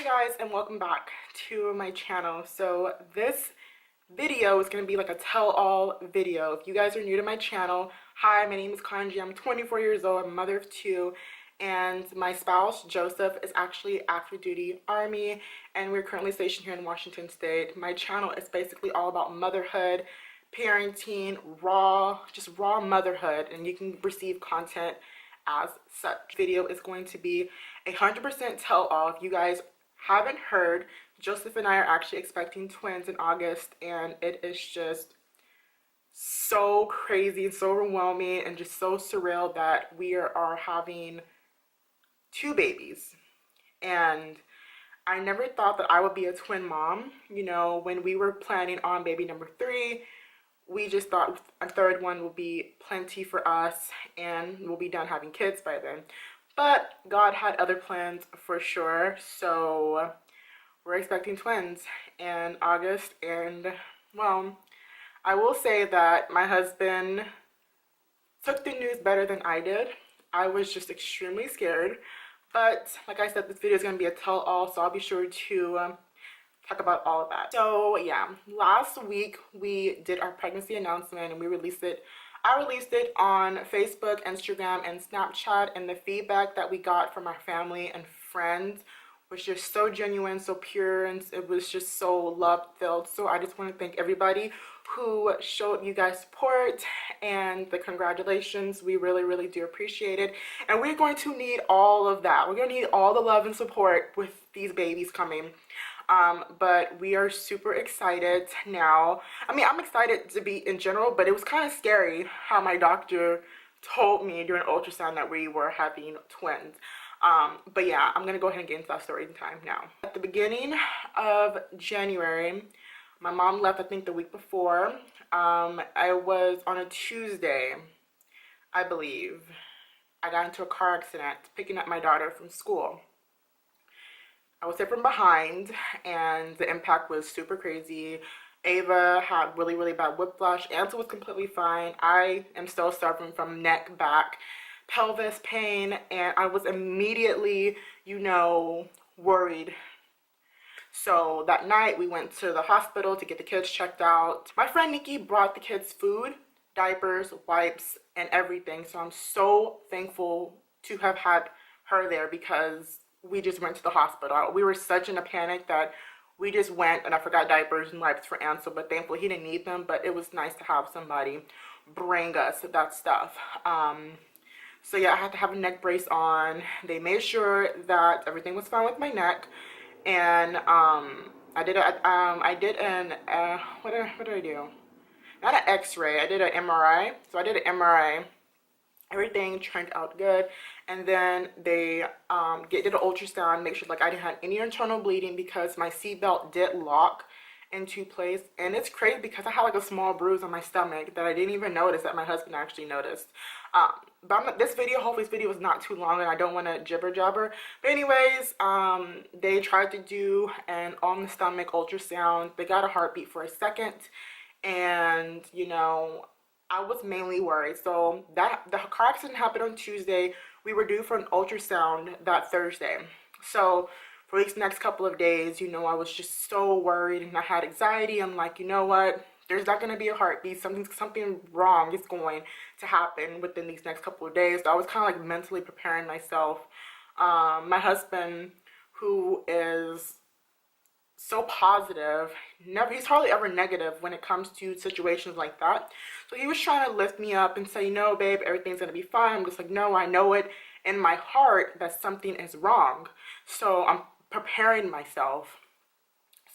guys, and welcome back to my channel. So this video is going to be like a tell-all video. If you guys are new to my channel, hi, my name is Kanji. I'm 24 years old. I'm a mother of two, and my spouse Joseph is actually active duty Army, and we're currently stationed here in Washington State. My channel is basically all about motherhood, parenting, just raw motherhood, and you can receive content as such. Video is going to be 100% tell-all. If you guys haven't heard, Joseph and I are actually expecting twins in August, and it is just so crazy and so overwhelming and just so surreal that we are having two babies. And I never thought that I would be a twin mom. You know, when we were planning on baby number 3, we just thought a third one will be plenty for us and we'll be done having kids by then. But God had other plans for sure, so we're expecting twins in August. And well, I will say that my husband took the news better than I did. I was just extremely scared, but like I said, this video is going to be a tell-all, so I'll be sure to talk about all of that. So yeah, last week we did our pregnancy announcement and we released it. I released it on Facebook, Instagram, and Snapchat, and the feedback that we got from our family and friends was just so genuine, so pure, and it was just so love-filled. So I just want to thank everybody who showed you guys support and the congratulations. We really, really do appreciate it. And we're going to need all of that. We're going to need all the love and support with these babies coming. But we are super excited now. I mean, I'm excited to be in general, but it was kind of scary how my doctor told me during ultrasound that we were having twins. But yeah, I'm gonna go ahead and get into that story time now. At the beginning of January, my mom left, I think the week before. I was on a Tuesday, I believe. I got into a car accident picking up my daughter from school. I was hit from behind and the impact was super crazy. Ava had really, really bad whiplash. Ansel was completely fine. I am still suffering from neck, back, pelvis pain, and I was immediately, you know, worried. So that night we went to the hospital to get the kids checked out. My friend Nikki brought the kids food, diapers, wipes, and everything. So I'm so thankful to have had her there because we just went to the hospital. We were such in a panic that we just went, and I forgot diapers and wipes for Ansel, but thankfully he didn't need them, but it was nice to have somebody bring us that stuff. So yeah, I had to have a neck brace on. They made sure that everything was fine with my neck, and I did an what did I do? Not an X-ray. I did an MRI. So I did an MRI. Everything turned out good, and then they did an ultrasound, make sure like I didn't have any internal bleeding because my seatbelt did lock into place. And it's crazy because I had like a small bruise on my stomach that I didn't even notice, that my husband actually noticed. But hopefully this video is not too long and I don't want to jibber jabber. But anyways, they tried to do an on the stomach ultrasound. They got a heartbeat for a second, and you know, I was mainly worried. So the car accident happened on Tuesday. We were due for an ultrasound that Thursday. So for these next couple of days, you know, I was just so worried and I had anxiety. I'm like, you know what? There's not going to be a heartbeat. Something wrong is going to happen within these next couple of days. So I was kind of like mentally preparing myself. My husband, who is so positive, he's hardly ever negative when it comes to situations like that. So he was trying to lift me up and say, no, babe, everything's gonna be fine. I'm just like, no, I know it in my heart that something is wrong. So I'm preparing myself.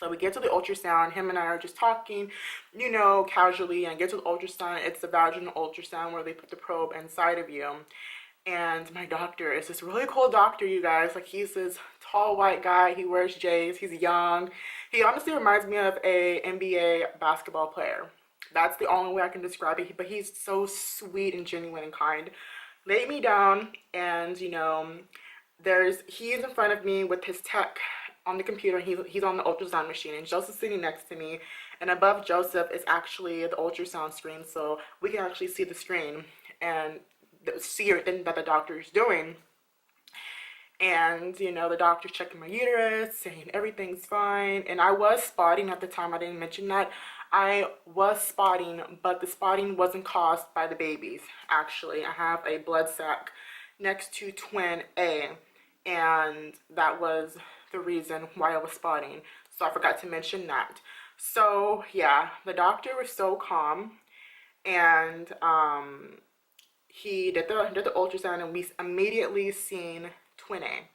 So we get to the ultrasound, him and I are just talking, you know, casually, and get to the ultrasound. It's the vaginal ultrasound where they put the probe inside of you. And my doctor is this really cool doctor, you guys. Like, he's this tall white guy. He wears J's. He's young. He honestly reminds me of a NBA basketball player. That's the only way I can describe it. But he's so sweet and genuine and kind. Laid me down, and you know, he's in front of me with his tech on the computer. He's on the ultrasound machine, and Joseph's sitting next to me. And above Joseph is actually the ultrasound screen, so we can actually see the screen and see everything that the doctor is doing. And, you know, the doctor's checking my uterus, saying everything's fine. And I was spotting at the time. I didn't mention that. I was spotting, but the spotting wasn't caused by the babies, actually. I have a blood sac next to twin A, and that was the reason why I was spotting. So I forgot to mention that. So, yeah, the doctor was so calm, and he did the ultrasound, and we immediately seen twin A,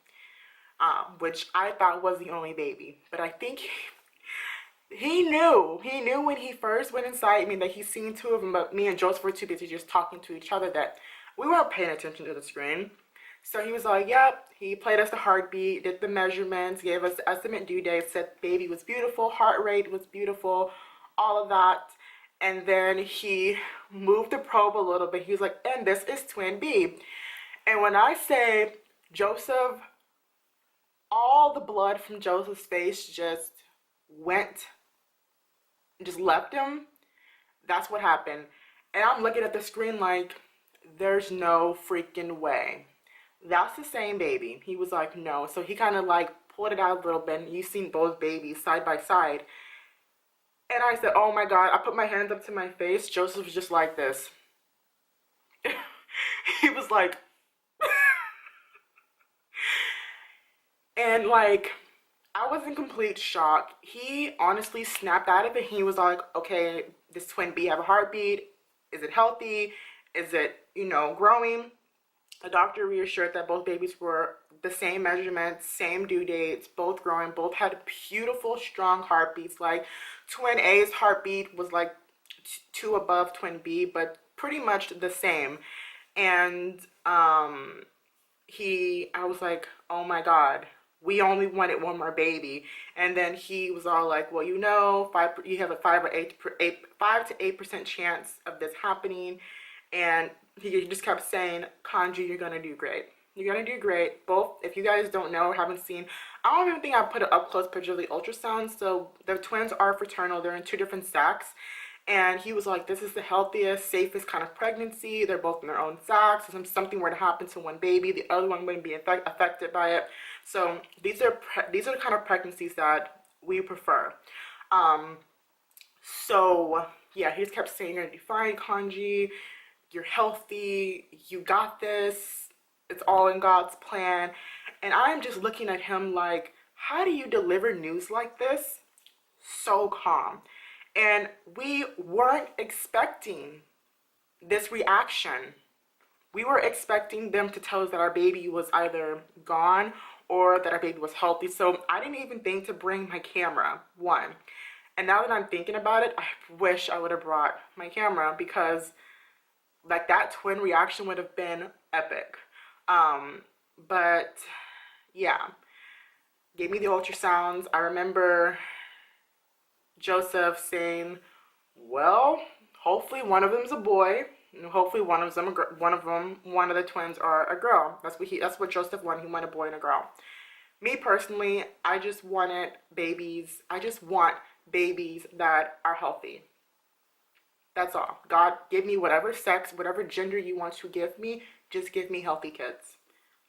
which I thought was the only baby. But I think he knew when he first went inside me that he's seen two of them, but me and Joseph were too busy just talking to each other that we weren't paying attention to the screen. So he was like, yep, he played us the heartbeat, did the measurements, gave us the estimate due date, said baby was beautiful, heart rate was beautiful, all of that. And then he moved the probe a little bit. He was like, and this is twin B. And when I say Joseph, all the blood from Joseph's face just went, just left him. That's what happened. And I'm looking at the screen like, there's no freaking way. That's the same baby. He was like, no. So he kind of like pulled it out a little bit, and you've seen both babies side by side. And I said, oh my God. I put my hands up to my face. Joseph was just like this. He was like, and like, I was in complete shock. He honestly snapped out of it. He was like, okay, this twin B have a heartbeat. Is it healthy? Is it, you know, growing? The doctor reassured that both babies were the same measurements, same due dates, both growing, both had beautiful, strong heartbeats. Like twin A's heartbeat was like two above twin B, but pretty much the same. And I was like, oh my God, we only wanted one more baby. And then he was all like, well, you know, you have a 5 to 8% chance of this happening. And he just kept saying, Kanji, you're gonna do great. You're gonna do great. Both, if you guys don't know or haven't seen, I don't even think I put an up close picture of the ultrasound. So the twins are fraternal. They're in 2 different sacs. And he was like, this is the healthiest, safest kind of pregnancy. They're both in their own sacs. If something were to happen to one baby, the other one wouldn't be affected by it. So these are the kind of pregnancies that we prefer. So yeah, he just kept saying, you're gonna do fine, Kanji. You're healthy. You got this. It's all in God's plan. And I'm just looking at him like, how do you deliver news like this? So calm. And we weren't expecting this reaction. We were expecting them to tell us that our baby was either gone or that our baby was healthy. So I didn't even think to bring my camera, one. And now that I'm thinking about it, I wish I would have brought my camera, because like that twin reaction would have been epic. But yeah, gave me the ultrasounds. I remember Joseph saying, well, hopefully one of them's a boy, and hopefully one of the twins are a girl. That's what Joseph wanted. He wanted a boy and a girl. Me personally, I just wanted babies. I just want babies that are healthy. That's all. God, give me whatever sex, whatever gender you want to give me. Just give me healthy kids.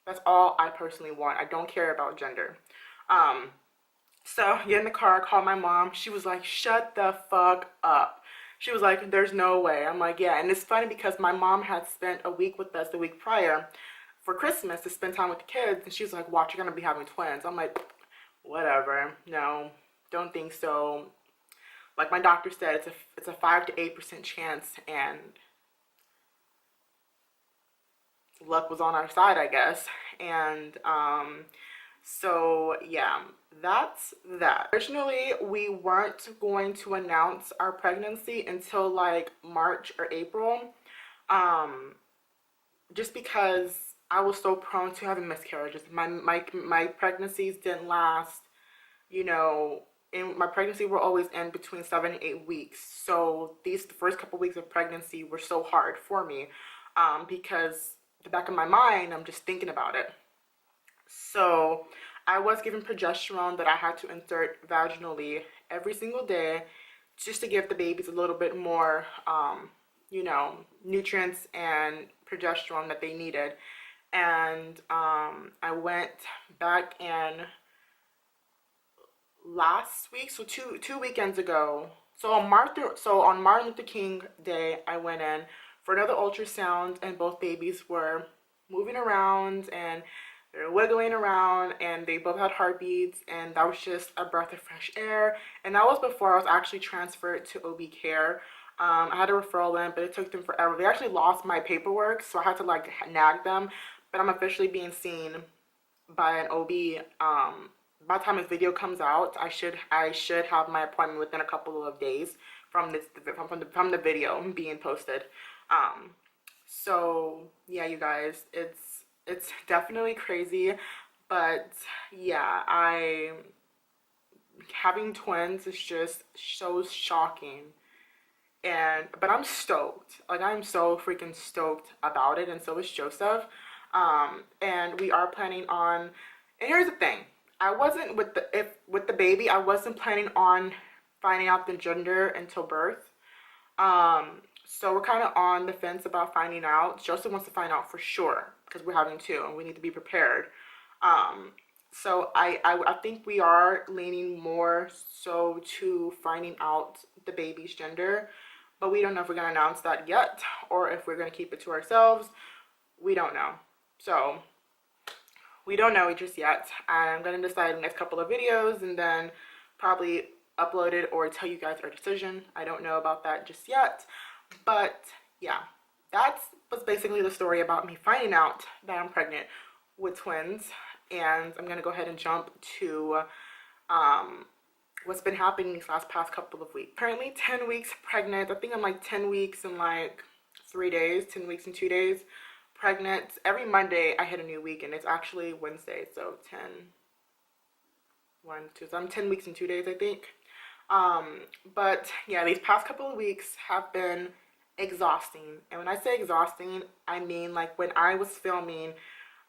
That's all I personally want. I don't care about gender. So get in the car, call my mom. She was like, shut the fuck up. She was like, there's no way. I'm like, yeah. And it's funny because my mom had spent a week with us the week prior for Christmas to spend time with the kids. And she was like, watch, you're going to be having twins. I'm like, whatever. No, don't think so. Like my doctor said, it's a 5 to 8% chance, and luck was on our side, I guess. And so yeah, that's that. Originally, we weren't going to announce our pregnancy until like March or April, just because I was so prone to having miscarriages. My pregnancies didn't last, you know. In my pregnancy were always in between 7 and 8 weeks. So the first couple weeks of pregnancy were so hard for me, because the back of my mind, I'm just thinking about it. So I was given progesterone that I had to insert vaginally every single day, just to give the babies a little bit more, you know, nutrients and progesterone that they needed. And I went back in last week, so two weekends ago. So on Martin Luther King Day, I went in for another ultrasound, and both babies were moving around and they're wiggling around, and they both had heartbeats, and that was just a breath of fresh air. And that was before I was actually transferred to OB care. I had a referral in, but it took them forever. They actually lost my paperwork, so I had to like nag them. But I'm officially being seen by an OB. By the time this video comes out, I should have my appointment within a couple of days from from the video being posted. So yeah, you guys, it's definitely crazy, but yeah, I having twins is just so shocking. And but I'm stoked. Like I'm so freaking stoked about it, and so is Joseph. And we are planning on. And here's the thing: I wasn't with the baby. I wasn't planning on finding out the gender until birth. So we're kind of on the fence about finding out. Joseph wants to find out for sure because we're having two, and we need to be prepared. Um, so I think we are leaning more so to finding out the baby's gender, but we don't know if we're going to announce that yet or if we're going to keep it to ourselves. We don't know. So we don't know just yet. I'm going to decide in the next couple of videos and then probably upload it or tell you guys our decision. I don't know about that just yet. But yeah, that was basically the story about me finding out that I'm pregnant with twins. And I'm going to go ahead and jump to what's been happening these past couple of weeks. Currently 10 weeks pregnant. I think I'm like 10 weeks in like 3 days, 10 weeks and 2 days pregnant. Every Monday I hit a new week, and it's actually Wednesday. So 10, 1, 2, so I'm 10 weeks and 2 days, I think. But yeah, these past couple of weeks have been exhausting. And when I say exhausting, I mean like when I was filming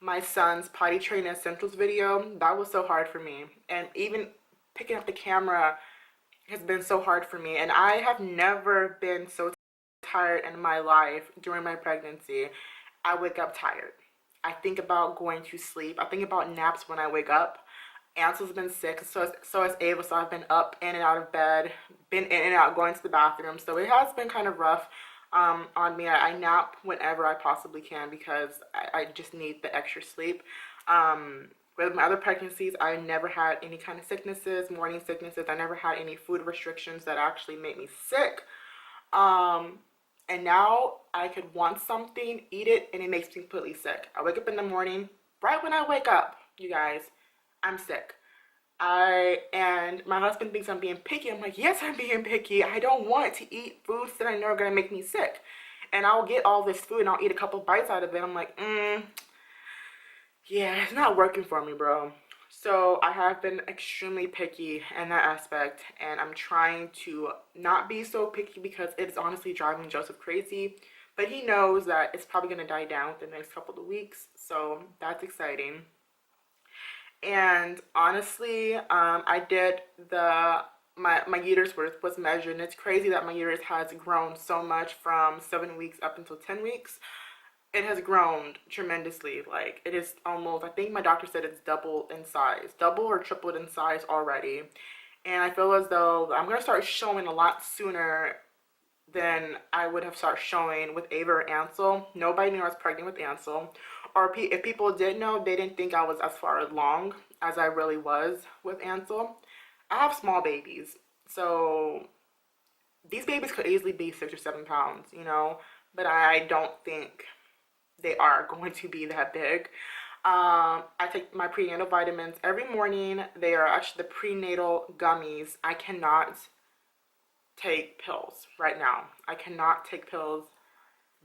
my son's potty training essentials video, that was so hard for me. And even picking up the camera has been so hard for me. And I have never been so tired in my life during my pregnancy. I wake up tired. I think about going to sleep. I think about naps when I wake up. Ansel's been sick, so has Ava, so I've been up in and out of bed, been in and out, going to the bathroom. So it has been kind of rough on me. I nap whenever I possibly can because I just need the extra sleep. With my other pregnancies, I never had any kind of sicknesses, morning sicknesses. I never had any food restrictions that actually made me sick. And now I could want something, eat it, and it makes me completely sick. I wake up in the morning, right when I wake up, you guys, I'm sick. And my husband thinks I'm being picky. I'm like, yes, I'm being picky. I don't want to eat foods that I know are gonna make me sick. And I'll get all this food and I'll eat a couple bites out of it. I'm like, yeah, it's not working for me, bro. So I have been extremely picky in that aspect, and I'm trying to not be so picky because it's honestly driving Joseph crazy. But he knows that it's probably gonna die down within the next couple of weeks, so that's exciting. And honestly, I did my uterus was measured, and it's crazy that my uterus has grown so much from 7 weeks up until 10 weeks. It has grown tremendously. Like it is almost, I think my doctor said it's double in size, double or tripled in size already. And I feel as though I'm gonna start showing a lot sooner than I would have started showing with Ava or Ansel. Nobody knew I was pregnant with Ansel. Or if people did know, they didn't think I was as far along as I really was with Ansel. I have small babies, so these babies could easily be 6 or 7 pounds, you know, but I don't think they are going to be that big. I take my prenatal vitamins every morning. They are actually the prenatal gummies. I cannot take pills right now. I cannot take pills,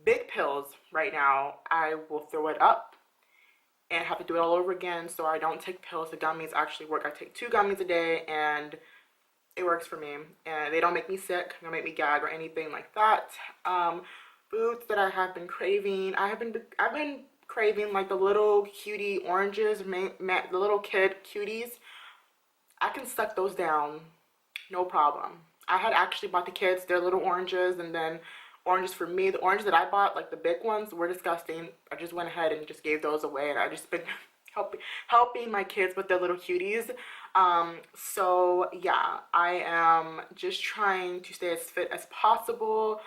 big pills right now. I will throw it up and have to do it all over again. So I don't take pills. The gummies actually work. I take 2 gummies a day and it works for me. And they don't make me sick. They don't make me gag or anything like that. Foods that I have been craving. I've been craving like the little cutie oranges, the little kid cuties. I can suck those down, no problem. I had actually bought the kids their little oranges, and then oranges for me. The oranges that I bought, like the big ones, were disgusting. I just went ahead and just gave those away, and I just been helping my kids with their little cuties. So yeah, I am just trying to stay as fit as possible.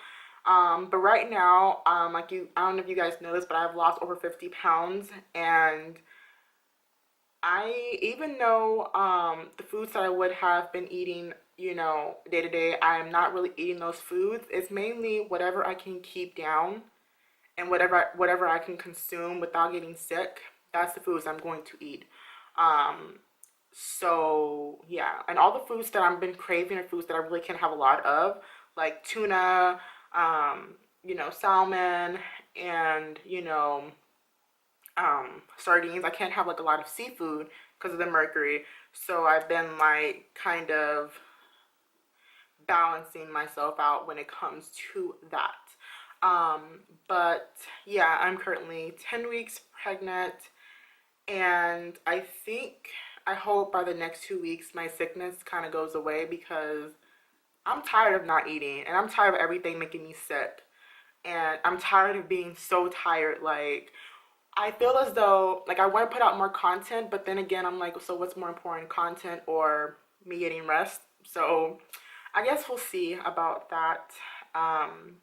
But right now, like I don't know if you guys know this, but I've lost over 50 pounds, and I, even though the foods that I would have been eating, you know, day to day, I am not really eating those foods. It's mainly whatever I can keep down and whatever I can consume without getting sick. That's the foods I'm going to eat. Um, so yeah, and all the foods that I've been craving are foods that I really can't have a lot of, like tuna, you know, salmon, and sardines. I can't have like a lot of seafood because of the mercury. So I've been like kind of balancing myself out when it comes to that. But yeah, I'm currently 10 weeks pregnant, and I hope by the next 2 weeks my sickness kind of goes away, because I'm tired of not eating, and I'm tired of everything making me sick. And I'm tired of being so tired. Like, I feel as though like I want to put out more content, but then again, I'm like, so what's more important, content or me getting rest? So I guess we'll see about that. Um,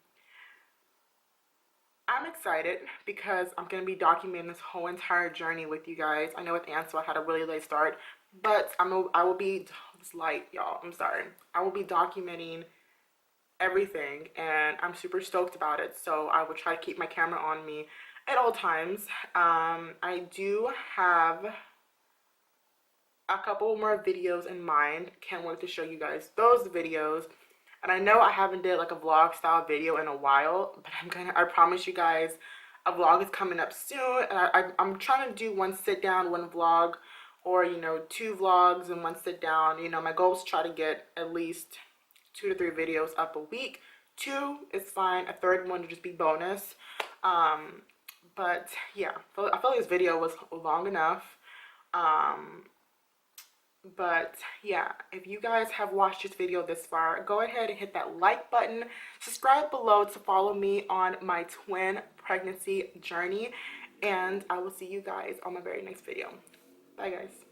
I'm excited because I'm going to be documenting this whole entire journey with you guys. I know with Ansel I had a really late start, but I will be, it's light, y'all. I'm sorry. I will be documenting everything, and I'm super stoked about it. So I will try to keep my camera on me at all times. I do have a couple more videos in mind. Can't wait to show you guys those videos. And I know I haven't did like a vlog style video in a while, but I promise you guys, a vlog is coming up soon. And I'm trying to do one sit down, one vlog, or, you know, 2 vlogs and one sit down. You know, my goal is to try to get at least 2 to 3 videos up a week. 2 is fine. A third one to just be bonus. But yeah, I feel like this video was long enough. But yeah, if you guys have watched this video this far, go ahead and hit that like button. Subscribe below to follow me on my twin pregnancy journey. And I will see you guys on my very next video. Bye, guys.